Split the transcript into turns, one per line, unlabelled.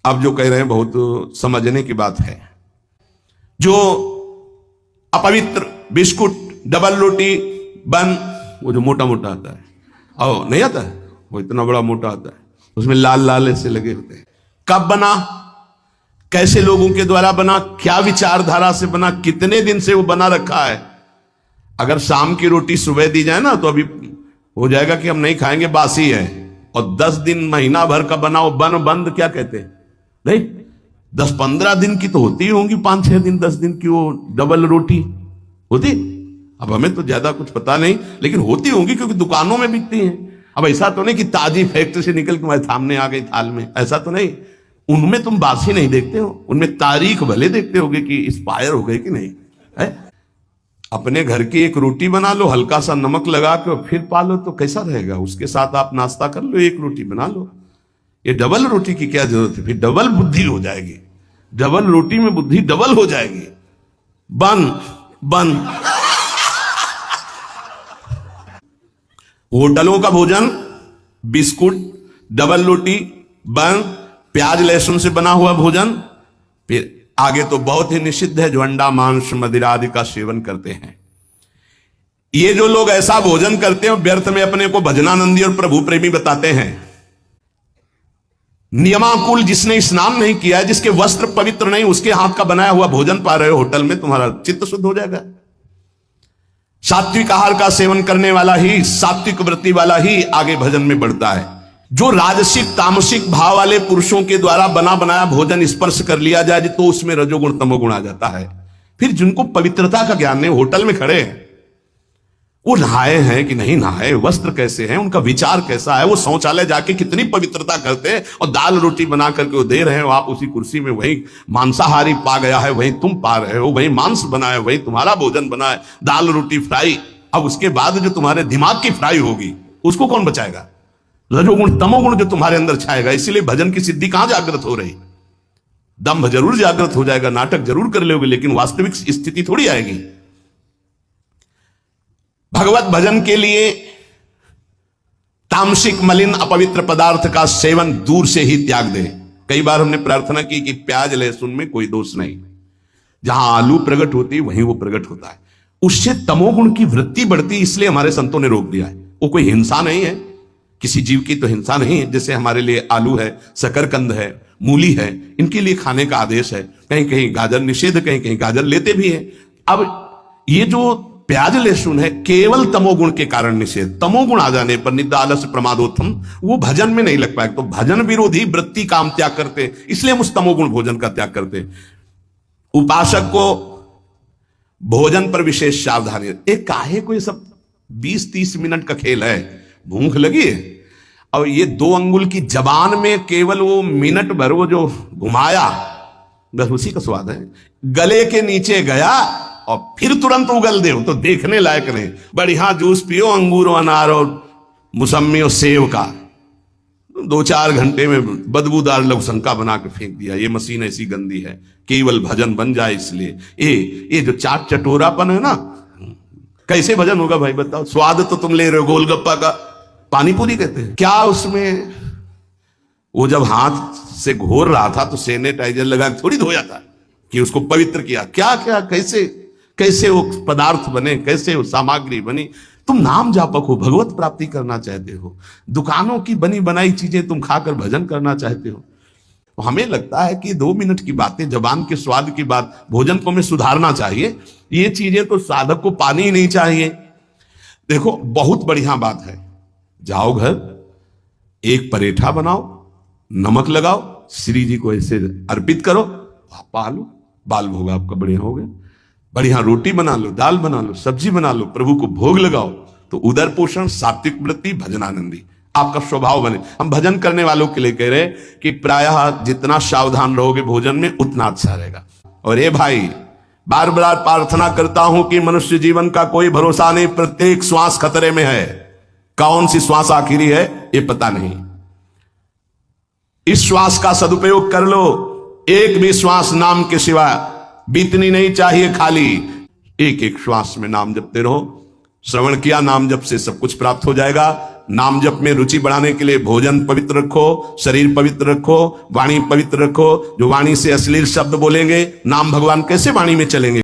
आप जो कह रहे हैं बहुत समझने की बात है। जो अपवित्र बिस्कुट, डबल रोटी, बन, वो जो मोटा मोटा आता है, और नहीं आता है, वो इतना बड़ा मोटा आता है, उसमें लाल लाल ऐसे लगे होते हैं। कब बना, कैसे लोगों के द्वारा बना, क्या विचारधारा से बना, कितने दिन से वो बना रखा है। अगर शाम की रोटी सुबह दी जाए ना तो अभी हो जाएगा कि हम नहीं खाएंगे, बासी है। और 10 दिन महीना भर का बना वो बंद क्या कहते हैं, नहीं 10-15 दिन की तो होती होंगी, 5-6 दिन 10 दिन की वो डबल रोटी होती। अब हमें तो ज्यादा कुछ पता नहीं, लेकिन होती होंगी क्योंकि दुकानों में बिकती हैं। अब ऐसा तो नहीं कि ताजी फैक्ट्री से निकल के हमारे सामने आ गई थाल में, ऐसा तो नहीं। उनमें तुम बासी नहीं देखते हो, उनमें तारीख भले देखते होगे कि एक्सपायर हो गए कि नहीं है। अपने घर की एक रोटी बना लो, हल्का सा नमक लगा के फिर पालो तो कैसा रहेगा। उसके साथ आप नाश्ता कर लो, एक रोटी बना लो। ये डबल रोटी की क्या जरूरत है, फिर डबल बुद्धि हो जाएगी, डबल रोटी में बुद्धि डबल हो जाएगी। बन बन होटलों का भोजन, बिस्कुट, डबल रोटी, बन, प्याज लहसुन से बना हुआ भोजन। फिर आगे तो बहुत ही निषिद्ध है, जो अंडा मांस मदिरा आदि का सेवन करते हैं। ये जो लोग ऐसा भोजन करते हैं व्यर्थ में अपने को भजनानंदी और प्रभु प्रेमी बताते हैं। नियमाकुल जिसने स्नान नहीं किया है, जिसके वस्त्र पवित्र नहीं, उसके हाथ का बनाया हुआ भोजन पा रहे हो होटल में, तुम्हारा चित्त शुद्ध हो जाएगा। सात्विक आहार का सेवन करने वाला ही, सात्विक वृत्ति वाला ही आगे भजन में बढ़ता है। जो राजसिक तामसिक भाव वाले पुरुषों के द्वारा बना बनाया भोजन स्पर्श कर लिया जाए तो उसमें रजोगुण तमोगुण आ जाता है। फिर जिनको पवित्रता का ज्ञान नहीं, होटल में खड़े हैं, वो नहाए हैं कि नहीं नहाए, वस्त्र कैसे हैं, उनका विचार कैसा है, वो शौचालय जाके कितनी पवित्रता करते हैं, और दाल रोटी बना करके वो दे रहे हो, आप उसी कुर्सी में वही मांसाहारी पा गया है, वही तुम पा रहे हो, वही मांस बना है, वही तुम्हारा भोजन बना है, दाल रोटी फ्राई। अब उसके बाद जो तुम्हारे दिमाग की फ्राई होगी उसको कौन बचाएगा, रजोगुण तमोगुण जो तुम्हारे अंदर छाएगा। इसीलिए भजन की सिद्धि कहां जागृत हो रही, दम्भ जरूर जागृत हो जाएगा, नाटक जरूर कर लोगे, लेकिन वास्तविक स्थिति थोड़ी आएगी। भगवत भजन के लिए तामसिक मलिन अपवित्र पदार्थ का सेवन दूर से ही त्याग दे। कई बार हमने प्रार्थना की कि प्याज लहसुन में कोई दोष नहीं, जहां आलू प्रकट होती है वहीं वो प्रकट होता है, उससे तमोगुण की वृत्ति बढ़ती, इसलिए हमारे संतों ने रोक दिया है। वो कोई हिंसा नहीं है, किसी जीव की तो हिंसा नहीं है। जैसे हमारे लिए आलू है, शकरकंद है, मूली है, इनके लिए खाने का आदेश है। कहीं कहीं गाजर निषेध, कहीं कहीं गाजर लेते भी है। अब ये जो प्याज लहसुन है केवल तमोगुण के कारण निषेध, तमोगुण आ जाने पर निद्रा आलस्य प्रमादोत्थम वो भजन में नहीं लग पाए। तो भजन विरोधी वृत्ति का हम त्याग करते, इसलिए हम उस तमोगुण भोजन का त्याग करते। उपासक को भोजन पर विशेष सावधानी। एक काहे को ये सब 20-30 मिनट का खेल है, भूख लगी है, और ये 2 अंगुल की जबान में केवल वो मिनट भर वो जो घुमाया, बस उसी का स्वाद है। गले के नीचे गया और फिर तुरंत उगल दे तो देखने लायक नहीं। बढ़िया जूस पियो, अंगूर अनार और मुसम्मी और सेव का, 2-4 घंटे में बदबूदार लवशंका बना के फेंक दिया। ये मशीन ऐसी गंदी है, केवल भजन बन जाए इसलिए। ये जो चाट चटोरापन है ना, कैसे भजन होगा भाई बताओ। स्वाद तो तुम ले रहे हो गोलगप्पा का, पानी पूरी कहते हैं क्या उसमें। वो जब हाथ से घोर रहा था तो सैनिटाइजर लगा के थोड़ी धोया था कि उसको पवित्र किया। क्या क्या कैसे कैसे वो पदार्थ बने, कैसे वो सामग्री बनी। तुम नाम जापक हो, भगवत प्राप्ति करना चाहते हो, दुकानों की बनी बनाई चीजें तुम खाकर भजन करना चाहते हो। हमें लगता है कि 2 मिनट की बातें, जबान के स्वाद की बात, भोजन को हमें सुधारना चाहिए। ये चीजें तो साधक को पानी ही नहीं चाहिए। देखो बहुत बढ़िया बात है, जाओ घर, एक परेठा बनाओ, नमक लगाओ, श्री जी को ऐसे अर्पित करो, पालो, बाल भोग आपका बढ़िया हो गया। बढ़िया रोटी बना लो, दाल बना लो, सब्जी बना लो, प्रभु को भोग लगाओ, तो उदर पोषण, सात्विक वृत्ति, भजनानंदी आपका स्वभाव बने। हम भजन करने वालों के लिए कह रहे कि प्रायः जितना सावधान रहोगे भोजन में उतना अच्छा रहेगा। और ये भाई बार बार प्रार्थना करता हूं कि मनुष्य जीवन का कोई भरोसा नहीं, प्रत्येक श्वास खतरे में है। कौन सी श्वास आखिरी है ये पता नहीं। इस श्वास का सदुपयोग कर लो। एक भी श्वास नाम के सिवा बीतनी नहीं चाहिए खाली। एक एक श्वास में नाम जपते रहो। श्रवण किया नाम जप से सब कुछ प्राप्त हो जाएगा। नाम जप में रुचि बढ़ाने के लिए भोजन पवित्र रखो, शरीर पवित्र रखो, वाणी पवित्र रखो। जो वाणी से अश्लील शब्द बोलेंगे, नाम भगवान कैसे वाणी में चलेंगे?